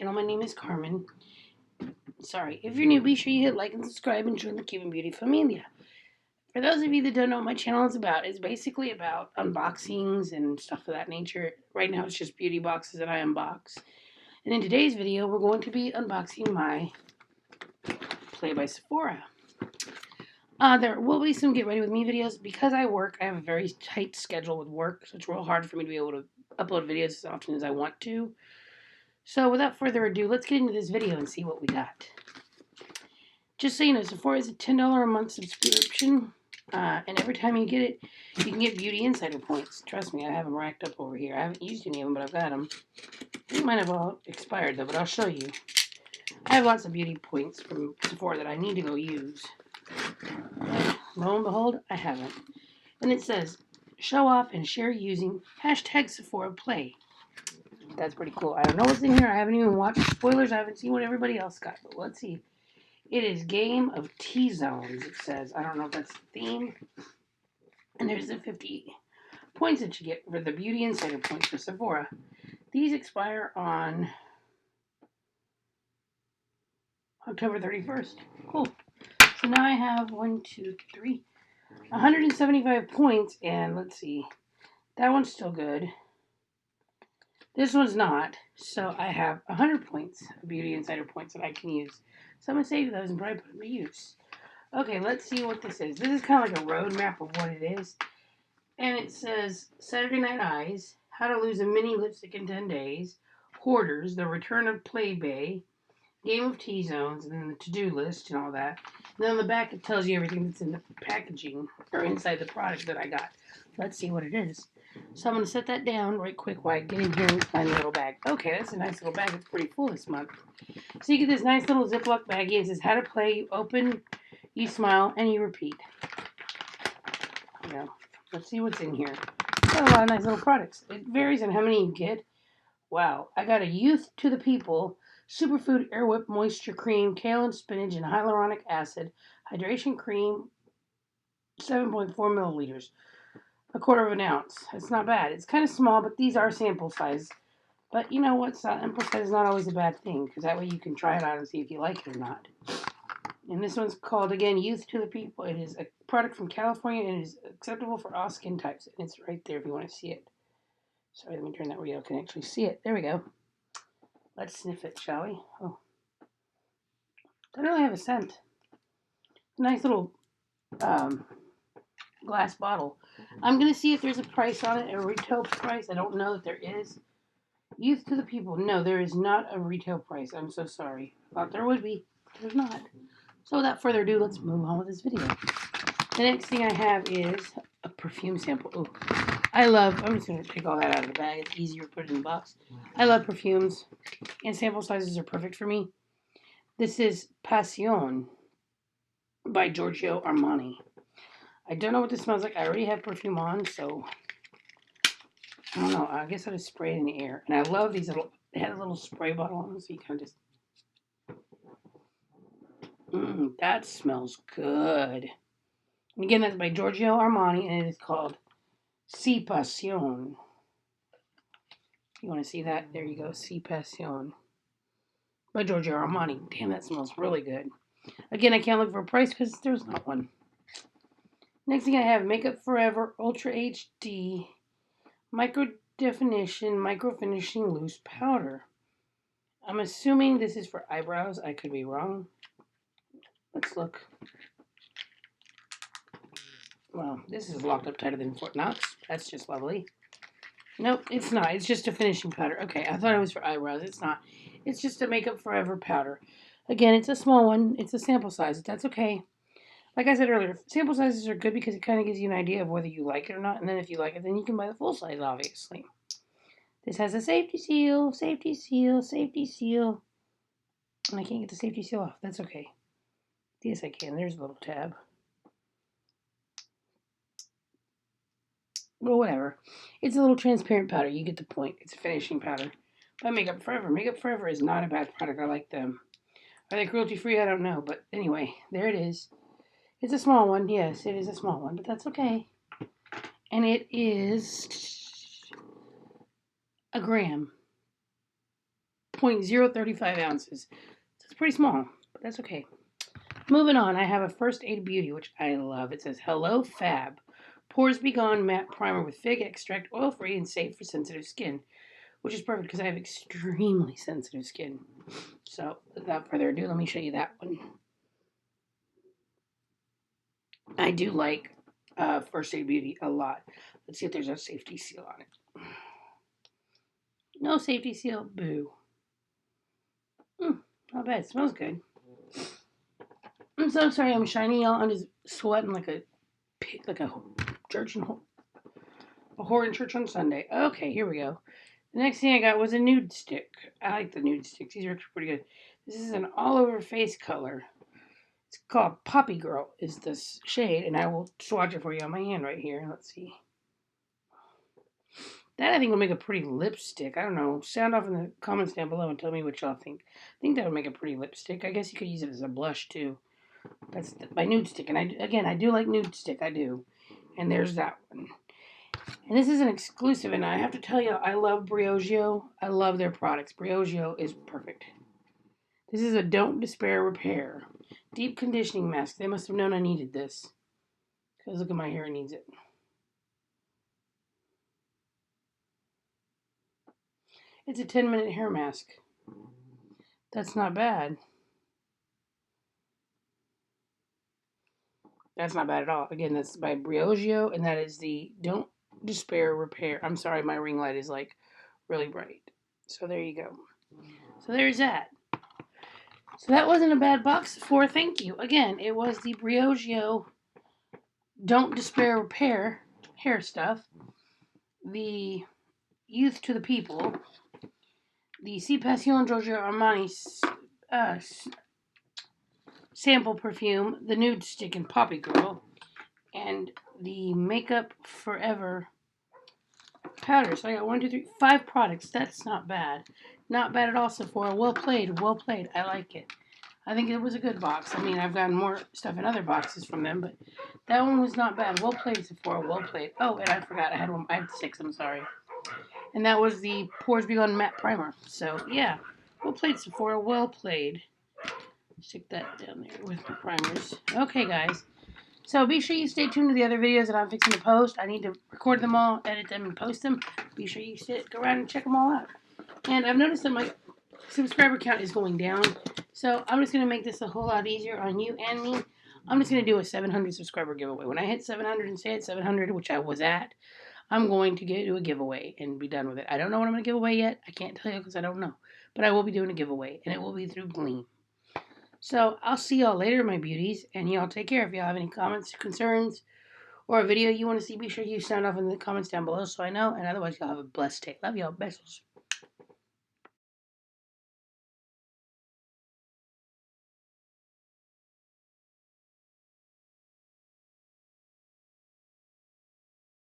channel. My name is Carmen. Sorry, if you're new, be sure you hit like and subscribe and join the Cuban Beauty Familia. For those of you that don't know what my channel is about, it's basically about unboxings and stuff of that nature. Right now it's just beauty boxes that I unbox. And in today's video, we're going to be unboxing my By Sephora. There will be some get ready with me videos. Because I work, I have a very tight schedule with work, so it's real hard for me to be able to upload videos as often as I want to. So without further ado, let's get into this video and see what we got. Just so you know, Sephora is a $10 a month subscription, and every time you get it, you can get Beauty Insider points. Trust me, I have them racked up over here. I haven't used any of them, but I've got them. They might have all expired though, but I'll show you. I have lots of beauty points from Sephora that I need to go use. Lo and behold, I haven't. And it says, show off and share using #SephoraPlay. That's pretty cool. I don't know what's in here. I haven't even watched spoilers. I haven't seen what everybody else got. But let's see. It is Game of T-Zones, it says. I don't know if that's the theme. And there's the 50 points that you get for the Beauty Insider points for Sephora. These expire on October 31st. Cool. So now I have 175 points. And let's see. That one's still good. This one's not, so I have 100 points, Beauty Insider points that I can use. So I'm going to save those and probably put them to use. Okay, let's see what this is. This is kind of like a roadmap of what it is. And it says, Saturday Night Eyes, How to Lose a Mini Lipstick in 10 Days, Hoarders, The Return of Playbay, Game of T-Zones, and then the to-do list and all that. And then on the back it tells you everything that's in the packaging, or inside the product that I got. Let's see what it is. So I'm going to set that down right quick while I get in here and find the little bag. Okay, that's a nice little bag. It's pretty full this month. So you get this nice little Ziploc baggie. It says how to play. You open, you smile, and you repeat. Yeah. Let's see what's in here. Got a lot of nice little products. It varies on how many you get. Wow. I got a Youth to the People Superfood Air Whip Moisture Cream, Kale and Spinach, and Hyaluronic Acid Hydration Cream, 7.4 milliliters. A quarter of an ounce. It's not bad. It's kind of small, but these are sample size. But you know what? Sample size is not always a bad thing, because that way you can try it out and see if you like it or not. And this one's called, again, Youth to the People. It is a product from California, and it is acceptable for all skin types. And it's right there if you want to see it. Sorry, let me turn that where you can actually see it. There we go. Let's sniff it, shall we? Oh. Doesn't really have a scent. Nice little glass bottle. I'm going to see if there's a price on it, a retail price. I don't know that there is. Youth to the People. No, there is not a retail price. I'm so sorry. Thought there would be. There's not. So without further ado, let's move on with this video. The next thing I have is a perfume sample. Ooh. I'm just going to take all that out of the bag. It's easier to put it in the box. I love perfumes, and sample sizes are perfect for me. This is Passion by Giorgio Armani. I don't know what this smells like. I already have perfume on, so I don't know. I guess I'll just spray it in the air. And I love these little, they had a little spray bottle on them, so you kind of just, that smells good. And again, that's by Giorgio Armani, and it is called Si Passion. You want to see that? There you go, Si Passion by Giorgio Armani. Damn, that smells really good. Again, I can't look for a price because there's not one. Next thing I have, Makeup Forever Ultra HD Micro Definition Micro Finishing Loose Powder. I'm assuming this is for eyebrows. I could be wrong. Let's look. Well, this is locked up tighter than Fort Knox. That's just lovely. Nope, it's not. It's just a finishing powder. Okay, I thought it was for eyebrows. It's not. It's just a Makeup Forever powder. Again, it's a small one. It's a sample size. That's okay. Like I said earlier, sample sizes are good because it kind of gives you an idea of whether you like it or not. And then if you like it, then you can buy the full size, obviously. This has a safety seal, safety seal, safety seal. And I can't get the safety seal off. That's okay. Yes, I can. There's a little tab. Well, whatever. It's a little transparent powder. You get the point. It's a finishing powder. By Makeup Forever. Makeup Forever is not a bad product. I like them. Are they cruelty-free? I don't know. But anyway, there it is. It's a small one. Yes, it is a small one, but that's okay. And it is a gram. 0.035 ounces. So it's pretty small, but that's okay. Moving on, I have a First Aid Beauty, which I love. It says, Hello Fab. Pores Be Gone Matte Primer with Fig Extract, oil-free and safe for sensitive skin. Which is perfect because I have extremely sensitive skin. So, without further ado, let me show you that one. I do like First Aid Beauty a lot. Let's see if there's a safety seal on it. No safety seal. Boo. Not bad. It smells good. I'm so sorry I'm shiny, y'all. I'm just sweating like a pig, like a church and a whore in church on Sunday. Okay, here we go. The next thing I got was a nude stick. I like the nude sticks. These are pretty good. This is an all-over face color. It's called Poppy Girl is this shade, and I will swatch it for you on my hand right here. Let's see. That I think will make a pretty lipstick. I don't know. Sound off in the comments down below and tell me what y'all think. I think that would make a pretty lipstick. I guess you could use it as a blush too. That's my nude stick. And I do like nude stick. I do. And there's that one. And this is an exclusive. And I have to tell you, I love Briogeo. I love their products. Briogeo is perfect. This is a Don't Despair Repair. Deep conditioning mask. They must have known I needed this. Because look at my hair. It needs it. It's a 10-minute hair mask. That's not bad. That's not bad at all. Again, that's by Briogeo, and that is the Don't Despair Repair. I'm sorry, my ring light is like really bright. So there you go. So there's that. So that wasn't a bad box for thank you. Again, it was the Briogeo Don't Despair Repair hair stuff. The Youth to the People. The C. Passion Giorgio Armani sample perfume, the nude stick and Poppy Girl, and the Makeup Forever powder. So I got 1, 2, 3, 5 products. That's not bad. Not bad at all, Sephora. Well played. Well played. I like it. I think it was a good box. I mean, I've gotten more stuff in other boxes from them, but that one was not bad. Well played, Sephora. Well played. Oh, and I forgot. I had 6. I'm sorry. And that was the Pores Be Gone Matte Primer. So, yeah. Well played, Sephora. Well played. Stick that down there with the primers. Okay, guys. So, be sure you stay tuned to the other videos that I'm fixing to post. I need to record them all, edit them, and post them. Be sure you go around and check them all out. And I've noticed that my subscriber count is going down. So, I'm just going to make this a whole lot easier on you and me. I'm just going to do a 700 subscriber giveaway. When I hit 700 and stay at 700, which I was at, I'm going to do a giveaway and be done with it. I don't know what I'm going to give away yet. I can't tell you because I don't know. But I will be doing a giveaway, and it will be through Gleam. So, I'll see y'all later, my beauties, and y'all take care. If y'all have any comments, concerns, or a video you want to see, be sure you sound off in the comments down below so I know, and otherwise y'all have a blessed day. Love y'all. Besos.